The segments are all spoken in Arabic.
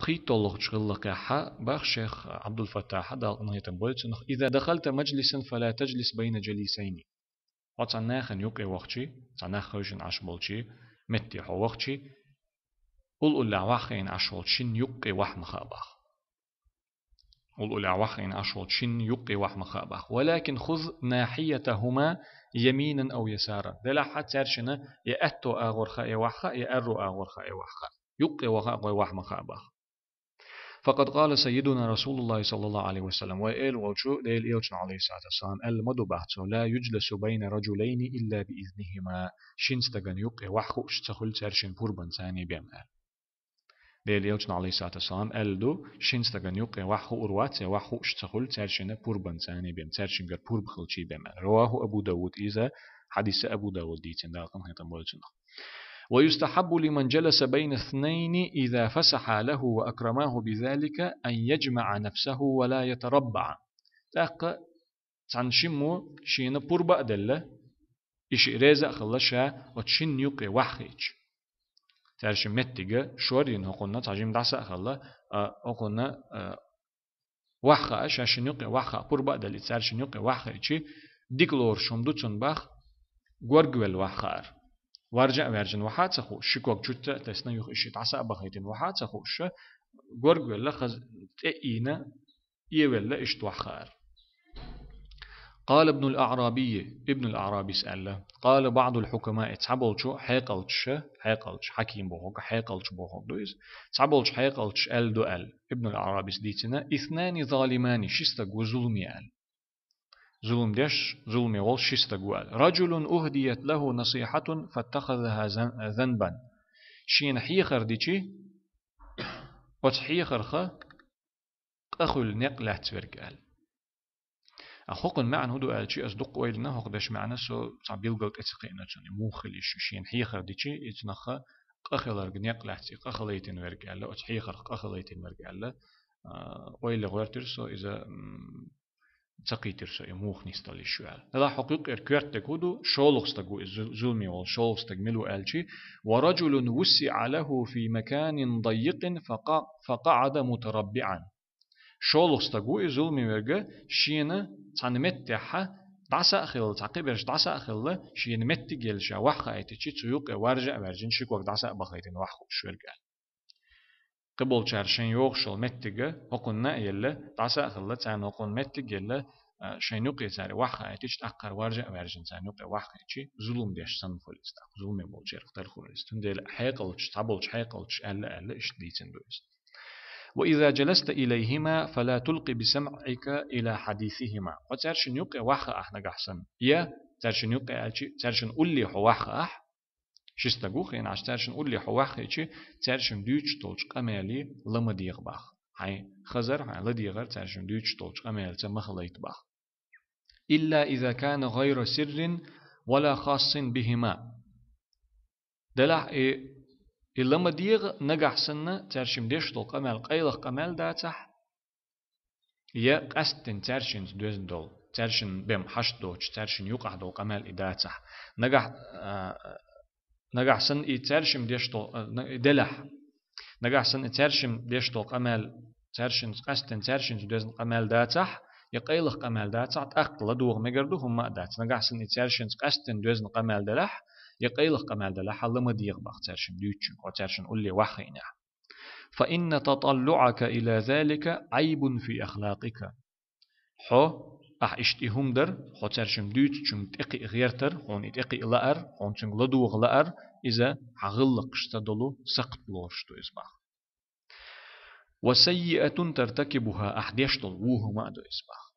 قيت الله شغلك حا باخ شيخ عبد الفتاح دال نهيتم بولتنخ إذا دخلت مجلسا فلا تجلس بين جليسين وتصناخن يقي وقتي تصناخ خوشن عش بولشي متي حو وقتي قل واخين عشولشين يقي وح مخابخ قل واخين عشولشين يقي وح مخابخ ولكن خذ ناحيتهما يمينا أو يسارا دلا حتى ترشنا يأتو أغور خا يوحخا يأرو أغور خا يوحخا يقي وح مخابخ فقد قال سيدنا رسول الله صلى الله عليه وسلم وإل وجو ديل إلشن عليه الصلاة والسلام المدو بحثه لا يجلس بين رجلين إلا بإذنهما شينستغن يقي وحخو اشتخل ترشن بوربن ثاني بيمال ديل إلشن عليه الصلاة والسلام الدو شينستغن يقي وحخو أروات وحخو اشتخل ترشن بوربن ثاني بيم ترشن غير بورب خلشي بيمال رواه أبو داود إذا حديث أبو داود ديتن داقم هيتم بولجنه ويستحب لمن جلس بين اثنين إذا فسح له وأكرماه بذلك أن يجمع نفسه ولا يتربع تاق تنشمو شين بربا دلة إيش رزق خلشها وتشين يقي وحيج ترشم متجة شورين هقولنا تاجم دعسة خلا هقولنا وحخا أشين يقي وحخا بربا دلة ترشين يقي وحيج ديكلور شمدوتن بخ غورغول وحخار ورجع ورجن وحات سخو شكوك جوتا تسنا يخ إشي تعسى بخيتين وحات سخو ش غورغ ولا خز تأينا يولا إشتوخار قال ابن الأعرابي سأله قال بعض الحكماء تعبلشو حيقلش حكيم بوهوك حيقلش بوهوك دويز تعبلش حيقلش دو ابن الأعرابي سديتنا اثنان ظالمان شستق وظلمي ظلم ديش ظلم يول شستقوال رجل أهديت له نصيحة فاتخذها ذنبا شين حيخر ديشي وتحيخر خا أخل نقلة تورقال أخوكن معن هدو قال شي أصدق ويلنا هو قداش معنا سو تعبيل قلت أتقينا توني موخليش شين حيخر ديشي يتنخا أخلر نقلة تيق أخليتين ورقال وتحيخر أخليتين ورقال ويل غيرتر سو إذا تقيتر سو يموخ نستالي شوال هذا حقيق إركوات تقودو شولخ تقو ظلمي وال شولخ تقملو ألشي ورجل وسع له في مكان ضيق فقعد متربعا شولخ تقو ظلمي ورقا شينا تنمتحا دعسا أخيل تعقيبرش دعسا أخيل شينا متجلشا وحخا ايتشي تسويق ورجع ورجن شكوك دعسا بخيتين وحخو شوالقال قبل شارشين يوغشل متجة هقولنا يلا تعسى خلّة تان هقول متجة يلا شينوقي تاري واحد تيجي تأخر ورجع ورجع شينوقي واحد تيجي ظلم ديش سنفول استاق ظلم يبولشير اختار خورس تندل حيقلش تعبلش حيقلش ألا إيش ديتن دويس وإذا جلست إليهما فلا تلقي بسمعك إلى حديثهما وترشن يوقي واحد أحنا جحسن يا ترشن يوقي ترشن قولي هو واحد أح شستقوخ يعني عشتارشن قول لي حواخ إيشي تارشن ديوش طولش قمالي لما ديغ باخ هاي خزر هاي لديغر تارشن ديوش طولش قمالي تمخليت باخ إلا إذا كان غير سر ولا خاص بهما دلع لما ديغ نجح سنة تارشن ديش طول قمال قيلخ قمال داتح يا قستن تارشن دوزن دول تارشن بهم حش دوش تارشن يوقع دول قمال إداتح نجح نجحسن يترشم ديشتو دلح نجحسن يترشم ديشتو قمال ترشن قستن ترشن دوزن قمال داتح يقيلخ قمال داتح أقل دوغ مجردو هم دات نجحسن يترشن قستن دوزن قمال دلح يقيلخ قمال دلح لما ديغ باخ ترشم ديوتشن أو ترشم قولي وحينا فإن تطلعك إلى ذلك عيب في أخلاقك حو اشتهم در خاطرشم دوت چون تقي غيرتر هون تقي لأر هون چون لدوغ لأر إذا حغلق اشتدلو سقط لورشتو إسباخ وسيئة ترتكبها أحديشتل ووه ما دو إسباخ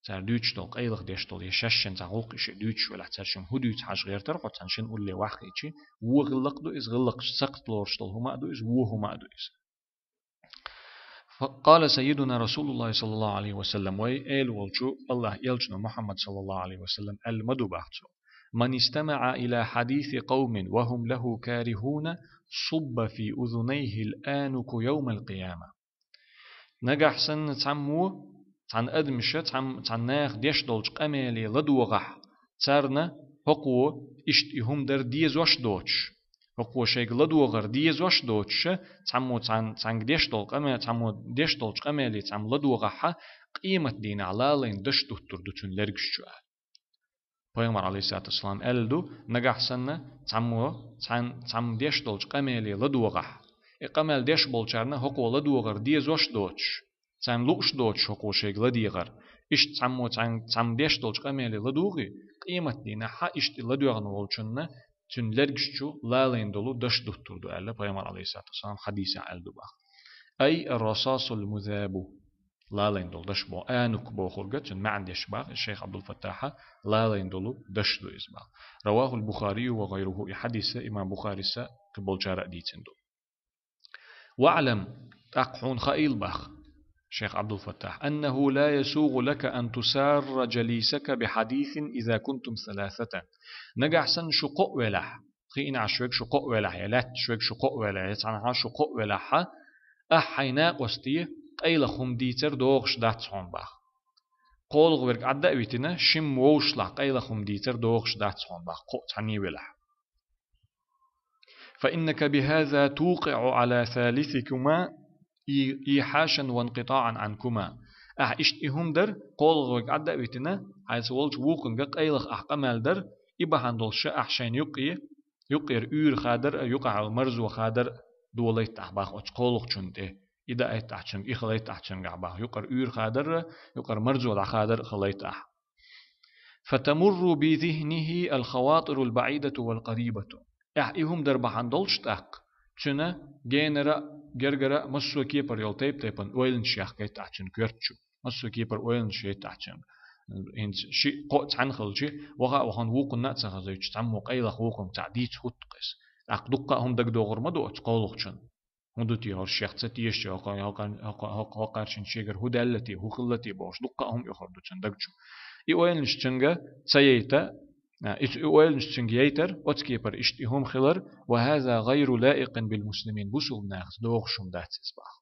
تر دوتشتل قيلق ديشتل يششن تعلق إش دوتش ولا ترشم هدوت حاج غيرتر خاطرشن قول لي واحد إيشي وغلق دو إز غلق سقط لورشتل هما دو إز ووه ما دو إس فقال سيدنا رسول الله صلى الله عليه وسلم ويل والجو الله يلجن محمد صلى الله عليه وسلم المدو بحثه من استمع إلى حديث قوم وهم له كارهون صب في أذنيه الآنك يوم القيامة نجح سن تعمو عن أدمشة عن ناخ ديش دولج قمالي لدوغح تارنا حقو اشتهم در ديز وش دوش وقوة شيء لدو غر ديز وش دوتش تعمو تعن ديش دول قمة تعمو ديش دول قمة اللي تعم لدو غحة قيمة دين على لين دش دكتور دوتون لرجش شو پیامبر علیه السلام الدو نجح سنة تعمو تعم ديش دول قمة اللي لدو غح قمة ديش بولشارنا هقو لدو غر ديز وش دوتش تعم لوش دوتش هقو شيء لدي غر إيش تعمو تعم ديش دول قمة اللي لدوغي قيمة دين حا إيش لدو غن ولشنا تون لرجشو لا لين دولو دش دكتور دو ألا پیامبر عليه السلام حديث الدو بخ أي الرصاص المذاب لا لين دول دش بو آنك بو خلقت ما عنديش باغ الشيخ عبد الفتاح لا لين دولو دش دو إسباغ رواه البخاري وغيره حديث إمام بخاري سا قبل جارة ديتن دو واعلم أقحون خائل باخ شيخ عبد الفتاح أنه لا يسوغ لك أن تسار جليسك بحديث إذا كنتم ثلاثة نجح سن شقق ولح خينا عشوك شقق ولح يلات شوك شقق ولح يتعنها شقق ولح أحينا قستي أيلا خم ديتر دوغش داتسون باخ قولغ ورق عدا ويتنا شم ووشلح أيلا خم ديتر دوغش داتسون باخ قو تعني ولح فإنك بهذا توقع على ثالثكما إيحاشا وانقطاعا عنكما إشتهم در قولغ ورق عدا ويتنا حيث ولج ووقن أيلخ أحقمال در إبهان دولش أحشين يقير أور خادر يقع المرز وخادر دوليت تحباخ أتش قولغ چونده إذا أيت تحشم إخليت تحشم قعباه يقر أور خادر يقر مرزو خادر خليت أح فتمر بذهنه الخواطر البعيدة والقريبة إهم دربحان دولش تاق چنا جينرا جرجرا مسو كيبر يلتيب تيبن ويلن شيخ كي تحشم كيرتشو مسو كيبر ويلن شيخ تحشم إن شيء قط عن خلشي وهان وقن ناتسخ زيج تعمو قيلخ وقن تعديت خطقس أقدقهم دق دوغر مدو أتقولخ چن هندوتي هور الشيخ تسيتيش هقارشن شيغر هدالتي هخلتي باش دقهم يخردو چن دقچو إيوالنش چنگا سييتا إيوالنش چنگيتر أتكيبر اشتهم خلر وهذا غير لائق بالمسلمين بسول ناخس دوغشم داتس باخ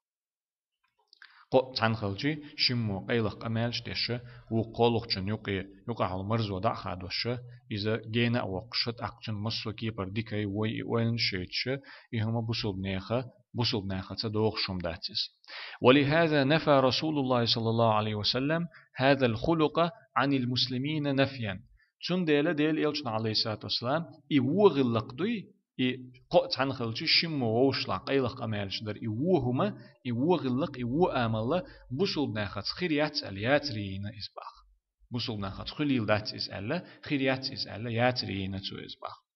قو تنخلجي شمو قيلق أمالش ديشة وقولق چن يقع المرز ودع خادوشة إذا جينا وقشت أقچن مسو كيبر ديكي وين شيتشة إهما بسول ناخة دوغشم داتس ولهذا نفى رسول الله صلى الله عليه وسلم هذا الخلق عن المسلمين نفيا چون ديل إلشن عليه الصلاة والسلام إيوغلق دوي قط عن خلشي شم ووشلا قيلق أمالش در إيوهما إيوغلق إيوه آمالله بسول ناخت خيريات الياترين إسباخ بسول ناخت خليل دات إسألة خيريات إسألة ياترين تو إسباخ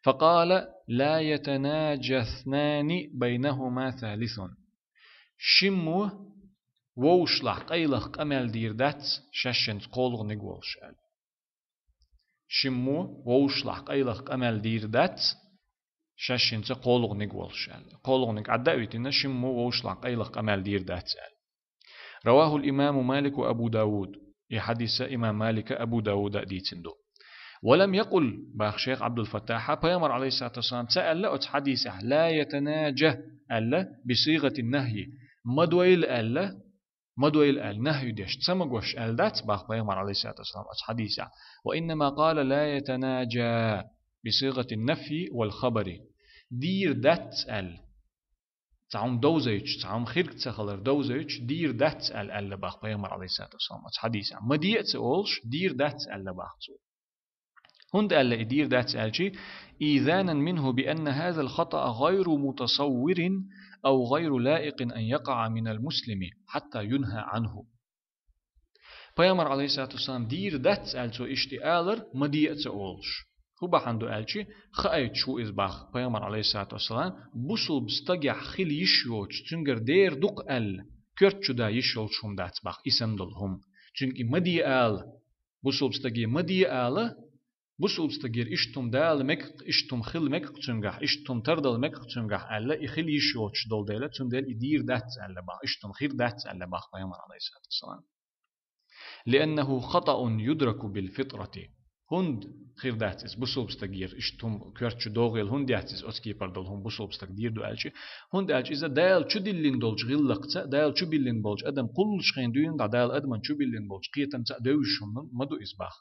فقال لا يتناجى اثنان بينهما ثالث شم ووشلا قيلق أمال دير دات شاشن قولغ نقولش شم ووشلا قيلق أمال دير دات شاشين قولغ نقولش قولغ نق عداويتنا شمو ووشلا قيلق أمال دير داتسال رواه الإمام مالك وأبو داود حديث إمام مالك أبو داود ديتندو ولم يقل باخ شيخ عبد الفتاح بيامر عليه الصلاة والسلام سأل أت حديثه لا يتناجى ألا بصيغة النهي مدويل أل نهي ديش تسمقوش أل دات باخ بيامر عليه الصلاة والسلام أت حديثه وإنما قال لا يتناجى بصيغة النفي والخبر دير دات ال تعم دوزيج تعم خيرك تخلر دوزيج دير دات ال باخ بيامر عليه الصلاة والسلام حديثا ما ديت أولش دير دات ال باخ هند ال دير دات الجي إذانا منه بأن هذا الخطأ غير متصور أو غير لائق أن يقع من المسلم حتى ينهى عنه بيامر عليه الصلاة والسلام دير دات ال تو اشتئالر ما ديت أولش هو بحندو ألشي خايت شو إزباخ بيامر عليه الصلاة والسلام بوصل بستجع خيل يشوش تنجر دير دق ال كرت شو دا يشول شوم دات باخ إسندلهم تنجي مدي آل بوصل بستجع مدي آل بوصل بستجع إشتم دال مك إشتم خيل مك تنجح إشتم تردل مك تنجح ألا إخيل يشوش دول ديلا تندل يدير دات ألا باخ إشتم خير دات ألا باخ بيامر عليه الصلاة والسلام لأنه خطأ يدرك بالفطرة هند خير داتس بوصل بستجير إشتم كرتش دوغيل هند داتس أسكي بردل هم بوصل بستجير دو ألشي هند ألشي إذا دال شو دلين دولج غلقت دال شو بيلين بولج أدم كل شخين دوين دال أدمن شو بيلين بولج قيتم تأدوش هم مدو إسباخ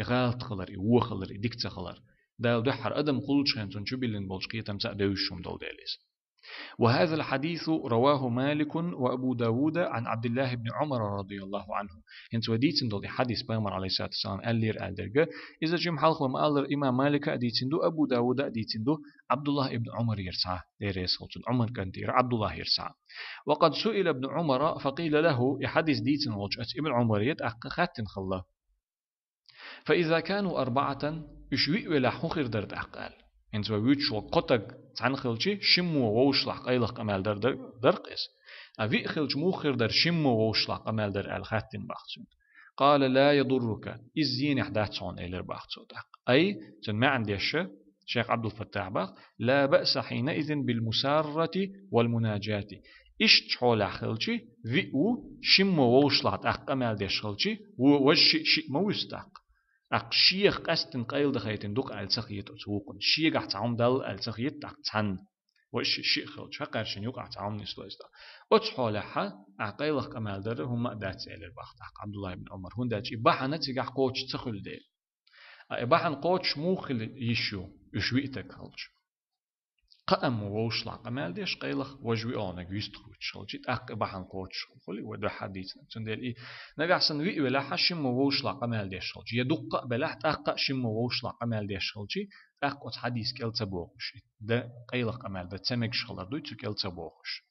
إغالت خلر إوه خلر إديكت خلر دال دحر أدم قلش خنتون شو بيلن بولش قيتم سأدوشهم دول داليس. وهذا الحديث رواه مالك وأبو داود عن عبد الله بن عمر رضي الله عنه. انت وديتن دو حديث بيغمر عليه الصلاة والسلام ألير ألدرجة. إذا جم حلق وما ألر إمام مالك أديتن دو أبو داود أديتن دو عبد الله بن عمر يرسع ديريس عمر كان دير عبد الله يرسع. وقد سئل ابن عمر فقيل له يحدث ديتن وجأت ابن عمر يتأق خاتن خلا. فإذا كانوا أربعة يشوي ولا حخر درد أقال. انت ويوتش وقتك عن خلشي شمو ووشلح قيلق أمال درقس أبي خلش موخر در شمو ووشلح أمال در الخاتم بحثون. قال لا يضرك إزين إحداثون إلى بحثون. أي ما عندي شيخ عبد الفتاح بخ لا بأس حينئذ بالمسارة والمناجاة. إيش تحول خلشي فيو شمو ووشلح أمال ديش خلشي ووش شيء موستق. شيخ قستن قيل دخيتن دوق على سخيت أسوقن شيخ عتعم دل على سخيت تقتن وش شيخ خلش فقرشن يوقع عتعم نسلوستا أتصحالها عقيلك كمال در هم أدات إلى البخت عبد الله بن عمر هون داتش بحنا تيجح قوتش تخل ديل بحن قوتش موخل يشو يشويتك خلش قام ووشلع قمال ديش قيلخ وجوي أنا جويست خوش خلشيت بحن قوتش خلي وده حديث تندل إيه نجحسن وي ولا حشم ووشلع قمال ديش خلشي يدق بلحت شم ووشلع قمال ديش خلشي قط حديث كل تبوخش ده قيلخ قمال ده تمك شغل دوي تكل تبوخش